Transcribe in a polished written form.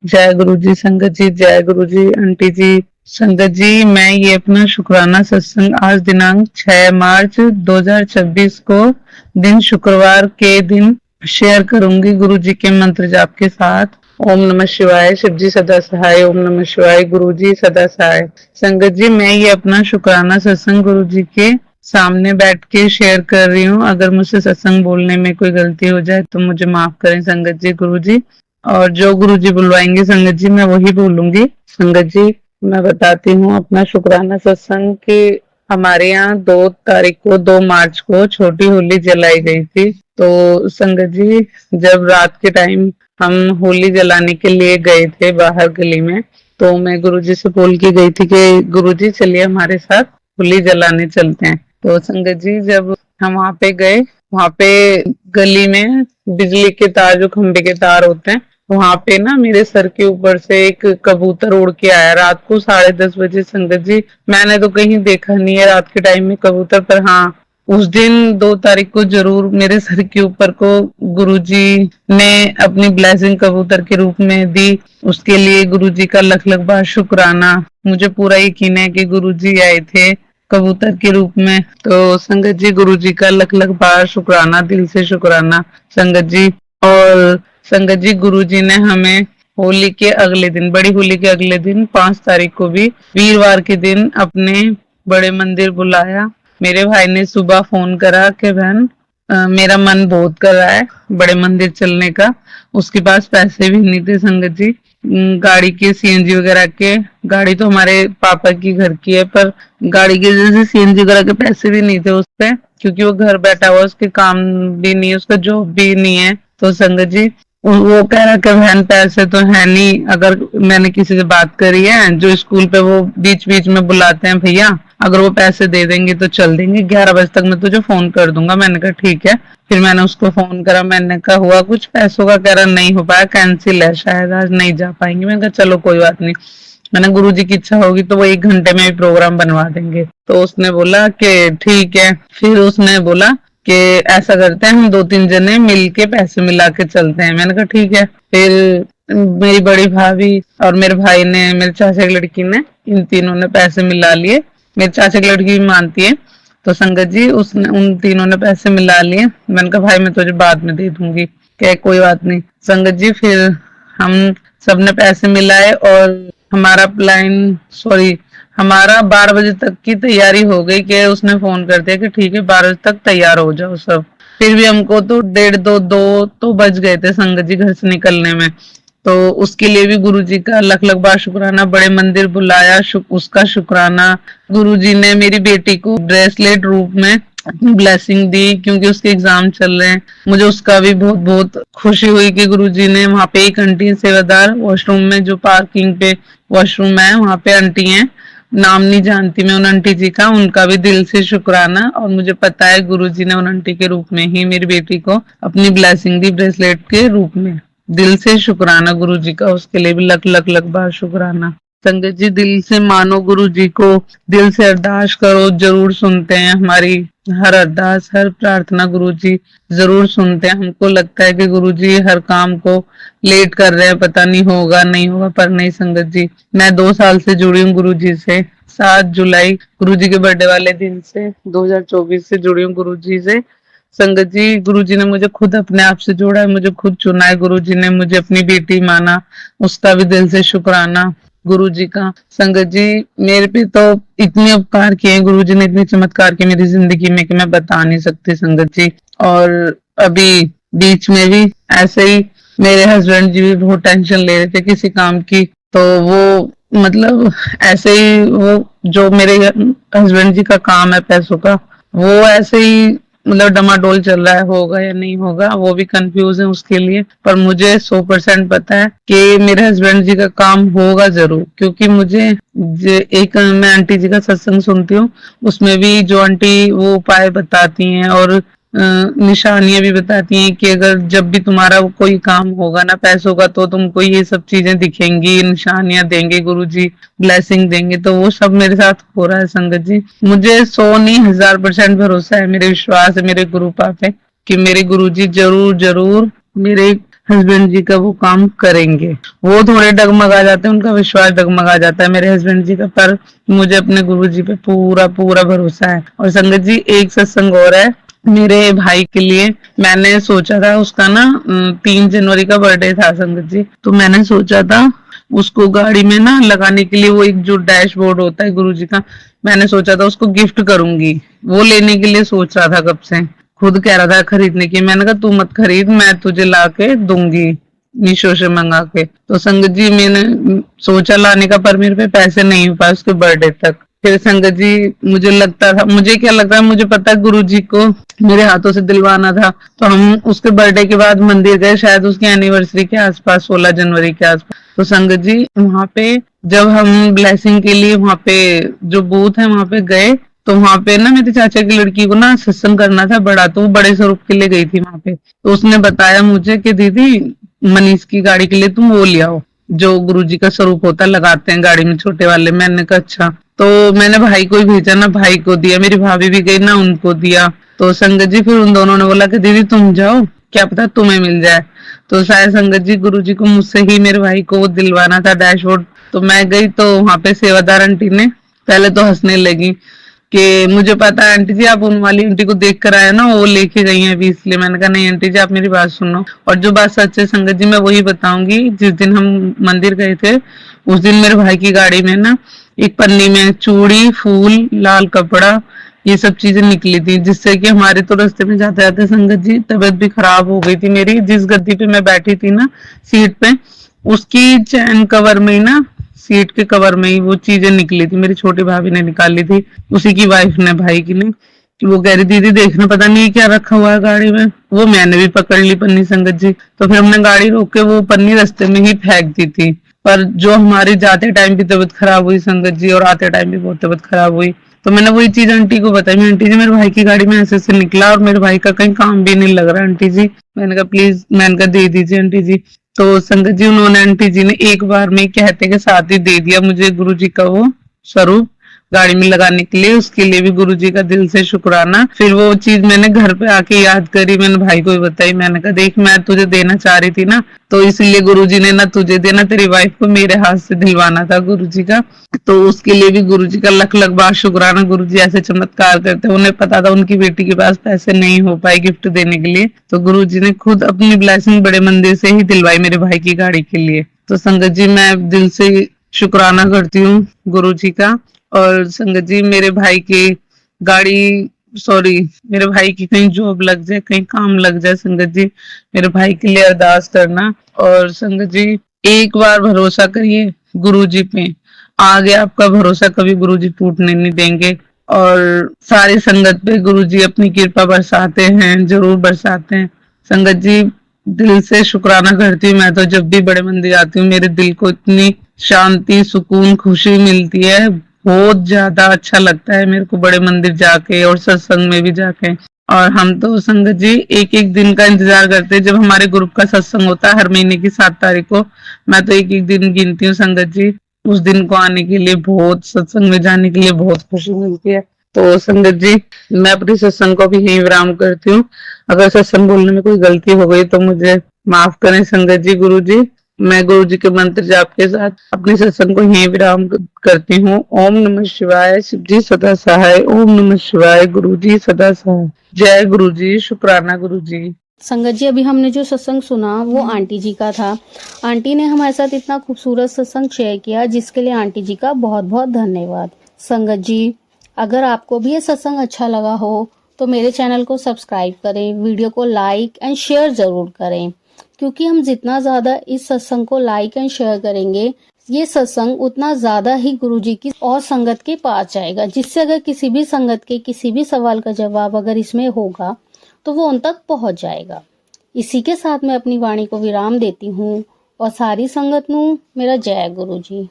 जय गुरु जी संगत जी, जय गुरु जी आंटी जी। संगत जी, मैं ये अपना शुक्राना सत्संग आज दिनांक 6 मार्च 2026 को दिन शुक्रवार के दिन शेयर करूंगी गुरु जी के मंत्र जाप के साथ। ओम नमः शिवाय, शिव जी सदा सहाय। ओम नमः शिवाय, गुरु जी सदा सहाय। संगत जी, मैं ये अपना शुक्राना सत्संग गुरु जी के सामने बैठ के शेयर कर रही हूँ। अगर मुझसे सत्संग बोलने में कोई गलती हो जाए तो मुझे माफ करें संगत जी, गुरु जी। और जो गुरु जी बुलवाएंगे संगत जी मैं वही बोलूंगी। संगत जी, मैं बताती हूँ अपना शुक्राना सत्संग कि हमारे यहाँ 2 तारीख को 2 मार्च को छोटी होली जलाई गई थी। तो संगत जी, जब रात के टाइम हम होली जलाने के लिए गए थे बाहर गली में, तो मैं गुरुजी से बोल के गई थी कि गुरुजी चलिए हमारे साथ होली जलाने चलते हैं। तो संगत जी, जब हम वहां पे गए, वहां पे गली में बिजली के तार, जो खंबे के तार होते हैं, वहां पे ना मेरे सर के ऊपर से एक कबूतर उड़ के आया रात को 10:30 बजे। संगत जी, मैंने तो कहीं देखा नहीं है रात के टाइम में कबूतर, पर हाँ उस दिन 2 तारीख को जरूर मेरे सर के ऊपर को गुरुजी ने अपनी ब्लेसिंग कबूतर के रूप में दी। उसके लिए गुरुजी का लख लख बार शुक्राना। मुझे पूरा यकीन है कि गुरुजी आए थे कबूतर के रूप में। तो संगत जी, गुरुजी का लख लख बार शुक्राना, दिल से शुक्राना संगत जी। और संगत जी, गुरुजी ने हमें होली के अगले दिन, बड़ी होली के अगले दिन 5 तारीख को भी वीरवार के दिन अपने बड़े मंदिर बुलाया। मेरे भाई ने सुबह फोन करा कि बहन मेरा मन बहुत कर रहा है बड़े मंदिर चलने का। उसके पास पैसे भी नहीं थे संगत जी, गाड़ी के सीएनजी वगैरह के। गाड़ी तो हमारे पापा की घर की है, पर गाड़ी के जैसे सीएनजी वगैरह के पैसे भी नहीं थे उस पे, क्योंकि वो घर बैठा हुआ, उसके काम भी नहीं है, उसका जॉब भी नहीं है। तो संगत जी, वो कह रहा कि बहन पैसे तो है नहीं। अगर मैंने किसी से बात करी है, जो स्कूल पे वो बीच बीच में बुलाते हैं भैया, अगर वो पैसे दे देंगे तो चल देंगे, 11 बजे तक मैं तुझे फोन कर दूंगा। मैंने कहा ठीक है। फिर मैंने उसको फोन करा, मैंने कहा हुआ कुछ पैसों का? कह रहा नहीं हो पाया, कैंसिल है शायद, आज नहीं जा पाएंगे। मैंने कहा चलो कोई बात नहीं, मैंने गुरुजी की इच्छा होगी तो वो 1 घंटे में भी प्रोग्राम बनवा देंगे। तो उसने बोला कि ठीक है। फिर उसने बोला कि ऐसा करते हैं, हम 2-3 जने मिल के पैसे मिला के चलते हैं। मैंने कहा ठीक है। फिर मेरी बड़ी भाभी और मेरे भाई ने, मेरे चाचा की लड़की ने, इन तीनों ने पैसे मिला लिए। मेरे चाचा की लड़की भी मानती है। तो संगत जी, उसने, उन तीनों ने पैसे मिला लिए। मैंने कहा भाई मैं तुझे बाद में दे दूंगी। क्या कोई बात नहीं। संगत जी, फिर हम सबने पैसे मिलाए और हमारा प्लान, सॉरी, हमारा 12 बजे तक की तैयारी हो गई कि उसने फोन कर दिया कि ठीक है 12 बजे तक तैयार हो जाओ सब। फिर भी हमको तो 1:30-2 तो बज गए थे संगत जी घर से निकलने में। तो उसके लिए भी गुरुजी का लख लख बार शुक्राना। बड़े मंदिर बुलाया, उसका शुक्राना। गुरुजी ने मेरी बेटी को ब्रेसलेट रूप में अपनी ब्लेसिंग दी, क्योंकि उसके एग्जाम चल रहे हैं। मुझे उसका भी बहुत बहुत खुशी हुई कि गुरुजी ने वहां पे एक आंटी सेवादार वॉशरूम में, जो पार्किंग पे वॉशरूम है, वहां पे आंटी है, नाम नहीं जानती मैं उन आंटी जी का, उनका भी दिल से शुक्राना। और मुझे पता है गुरुजी ने उन आंटी के रूप में ही मेरी बेटी को अपनी ब्लेसिंग दी, ब्रेसलेट के रूप में। दिल से शुक्राना गुरु जी का, उसके लिए भी लख लख लख बार शुक्राना। संगत जी, दिल से मानो गुरु जी को, दिल से अरदास करो, जरूर सुनते हैं हमारी हर अरदास, हर प्रार्थना गुरु जी जरूर सुनते हैं। हमको लगता है कि गुरु जी हर काम को लेट कर रहे हैं, पता नहीं होगा नहीं होगा, पर नहीं संगत जी, मैं 2 साल से जुड़ी हूँ गुरु जी से। 7 जुलाई गुरु जी के बर्थडे वाले दिन से 2024 से जुड़ी हूँ गुरु जी से। संगत जी, गुरुजी ने मुझे खुद अपने आप से जोड़ा है, मुझे खुद चुना है। गुरुजी ने मुझे अपनी बेटी माना, उसका भी दिल से शुक्राना गुरुजी का। संगत जी, मेरे पे तो इतने उपकार किए हैं गुरुजी ने, इतने चमत्कार किए मेरी जिंदगी में कि मैं बता नहीं सकती संगत जी। और अभी बीच में भी ऐसे ही मेरे हस्बैंड जी भी बहुत टेंशन ले रहे थे किसी काम की, तो वो मतलब ऐसे ही, वो जो मेरे हस्बैंड जी का काम है पैसों का, वो ऐसे ही मतलब डमाडोल चल रहा है, होगा या नहीं होगा, वो भी कंफ्यूज है उसके लिए। पर मुझे 100% पता है कि मेरे हस्बैंड जी का काम होगा जरूर, क्योंकि मुझे एक, मैं आंटी जी का सत्संग सुनती हूँ, उसमें भी जो आंटी वो उपाय बताती हैं और निशानियां भी बताती हैं कि अगर जब भी तुम्हारा कोई काम होगा ना पैसों का, तो तुमको ये सब चीजें दिखेंगी, निशानियां देंगे गुरुजी, ब्लेसिंग देंगे। तो वो सब मेरे साथ हो रहा है संगत जी। मुझे 100 नहीं 1000% भरोसा है, मेरे विश्वास है मेरे गुरु पे कि मेरे गुरुजी जरूर जरूर मेरे हस्बैंड जी का वो काम करेंगे। वो थोड़े डगमगा जाते हैं, उनका विश्वास डगमगा जाता है मेरे हस्बैंड जी का, पर मुझे अपने गुरु जी पे पूरा पूरा भरोसा है। और संगत जी एक सत्संग और है मेरे भाई के लिए। मैंने सोचा था उसका ना 3 जनवरी का बर्थडे था संगत जी, तो मैंने सोचा था उसको गाड़ी में ना लगाने के लिए वो एक जो डैशबोर्ड होता है गुरु जी का, मैंने सोचा था उसको गिफ्ट करूंगी। वो लेने के लिए सोच रहा था कब से, खुद कह रहा था खरीदने की। मैंने कहा तू मत खरीद, मैं तुझे ला के दूंगी मीशो से मंगा के। तो संगत जी मैंने सोचा लाने का, पर मेरे पे पैसे नहीं हो पाए उसके बर्थडे तक। फिर संगत जी मुझे लगता था, मुझे क्या लगता है, मुझे पता है गुरु जी को मेरे हाथों से दिलवाना था। तो हम उसके बर्थडे के बाद मंदिर गए, शायद उसकी एनिवर्सरी के आसपास, 16 जनवरी के आसपास। तो संगत जी वहां पे जब हम ब्लेसिंग के लिए वहां पे जो बूथ है वहां पे गए, तो वहां पे ना मेरे चाचा की लड़की को ना सत्संग करना था बड़ा, तो वो बड़े स्वरूप के लिए गई थी वहां पे। तो उसने बताया मुझे कि दीदी मनीष की गाड़ी के लिए तुम वो ले आओ, जो गुरुजी का स्वरूप होता है लगाते हैं गाड़ी में छोटे वाले। मैंने कहा अच्छा। तो मैंने भाई को ही भेजा ना, भाई को दिया, मेरी भाभी भी गई ना, उनको दिया। तो संगत जी फिर उन दोनों ने बोला कि दीदी तुम जाओ, क्या पता तुम्हें मिल जाए। तो शायद संगत जी गुरुजी को मुझसे ही मेरे भाई को वो दिलवाना था डैशबोर्ड। तो मैं गई तो वहां पे सेवादार आंटी ने पहले तो हंसने लगी कि मुझे पता है आंटी जी आप उन वाली आंटी को देख कर आए ना, वो लेके गई हैं अभी इसलिए। मैंने कहा नहीं आंटी जी आप मेरी बात सुनो, और जो बात सच है संगत जी मैं वही बताऊंगी। जिस दिन हम मंदिर गए थे उस दिन मेरे भाई की गाड़ी में ना एक पन्नी में चूड़ी, फूल, लाल कपड़ा, ये सब चीजें निकली थी, जिससे कि हमारे तो रास्ते में जाते जाते संगत जी तबीयत भी खराब हो गई थी मेरी। जिस गद्दी पे मैं बैठी थी ना सीट पे, उसकी चैन कवर में ही ना, सीट के कवर में ही वो चीजें निकली थी, मेरी छोटी भाभी ने निकाली थी, उसी की वाइफ ने, भाई की ने। कि वो कह रही दीदी देखना पता नहीं क्या रखा हुआ है गाड़ी में। वो मैंने भी पकड़ ली पन्नी संगत जी। तो फिर हमने गाड़ी रोक के वो पन्नी रास्ते में ही फेंक दी थी। पर जो हमारी जाते टाइम भी तबीयत खराब हुई संगत जी, और आते टाइम भी बहुत तबीयत खराब हुई। तो मैंने वही चीज आंटी को बताई, मैं आंटी जी मेरे भाई की गाड़ी में ऐसे ऐसे निकला और मेरे भाई का कहीं काम भी नहीं लग रहा आंटी जी। मैंने कहा प्लीज, मैंने कहा दे दीजिए आंटी जी। तो संगत जी उन्होंने आंटी जी ने एक बार में कहते के साथ ही दे दिया मुझे गुरु जी का वो स्वरूप गाड़ी में लगाने के लिए। उसके लिए भी गुरु जी का दिल से शुक्राना। फिर वो चीज मैंने घर पे आके याद करी, मैंने भाई को भी बताई। मैंने कहा देख मैं तुझे देना चाह रही थी ना, तो इसलिए गुरु जी ने ना तुझे देना, तेरी वाइफ को मेरे हाथ से दिलवाना था गुरु जी का। तो उसके लिए भी गुरु जी का लख लख बार शुक्राना। गुरु जी ऐसे चमत्कार करते हैं। उन्हें पता था उनकी बेटी के पास पैसे नहीं हो पाए गिफ्ट देने के लिए, तो गुरु जी ने खुद अपनी ब्लेसिंग बड़े मंदिर से ही दिलवाई मेरे भाई की गाड़ी के लिए। तो संगत जी मैं दिल से शुक्राना करती हूँ गुरु जी का। और संगत जी मेरे भाई की गाड़ी, सॉरी, मेरे भाई की कहीं जॉब लग जाए, कहीं काम लग जाए संगत जी, मेरे भाई के लिए अरदास करना। और संगत जी एक बार भरोसा करिए गुरु जी पे, आगे आपका भरोसा कभी गुरु जी टूटने नहीं देंगे। और सारी संगत पे गुरु जी अपनी कृपा बरसाते हैं, जरूर बरसाते हैं। संगत जी दिल से शुक्राना करती हूँ। मैं तो जब भी बड़े मंदिर आती हूँ मेरे दिल को इतनी शांति, सुकून, खुशी मिलती है, बहुत ज्यादा अच्छा लगता है मेरे को बड़े मंदिर जाके और सत्संग में भी जाके। और हम तो संगत जी एक एक दिन का इंतजार करते हैं जब हमारे ग्रुप का सत्संग होता है हर महीने की 7 तारीख को। मैं तो एक एक दिन गिनती हूँ संगत जी, उस दिन को आने के लिए, बहुत सत्संग में जाने के लिए बहुत खुशी मिलती है। तो संगत जी मैं अपनी सत्संग को भी यही विराम करती हूँ। अगर सत्संग बोलने में कोई गलती हो गई तो मुझे माफ करें संगत जी। गुरु जी मैं गुरु जी के मंत्र जाप के साथ अपने सत्संग को यही विराम करती हूँ। ओम नमः शिवाय, शिव जी सदा सहाय। ओम नमः शिवाय, गुरु जी सदा सहाय। जय गुरु जी, शुक्राना गुरु जी। संगत जी अभी हमने जो सत्संग सुना वो आंटी जी का था। आंटी ने हमारे साथ इतना खूबसूरत सत्संग शेयर किया, जिसके लिए आंटी जी का बहुत बहुत धन्यवाद। संगत जी अगर आपको भी ये सत्संग अच्छा लगा हो तो मेरे चैनल को सब्सक्राइब करें, वीडियो को लाइक एंड शेयर जरूर करें, क्योंकि हम जितना ज्यादा इस सत्संग को लाइक एंड शेयर करेंगे, ये सत्संग उतना ज्यादा ही गुरुजी की और संगत के पास जाएगा, जिससे अगर किसी भी संगत के किसी भी सवाल का जवाब अगर इसमें होगा तो वो उन तक पहुंच जाएगा। इसी के साथ मैं अपनी वाणी को विराम देती हूँ और सारी संगत नू मेरा जय गुरु जी।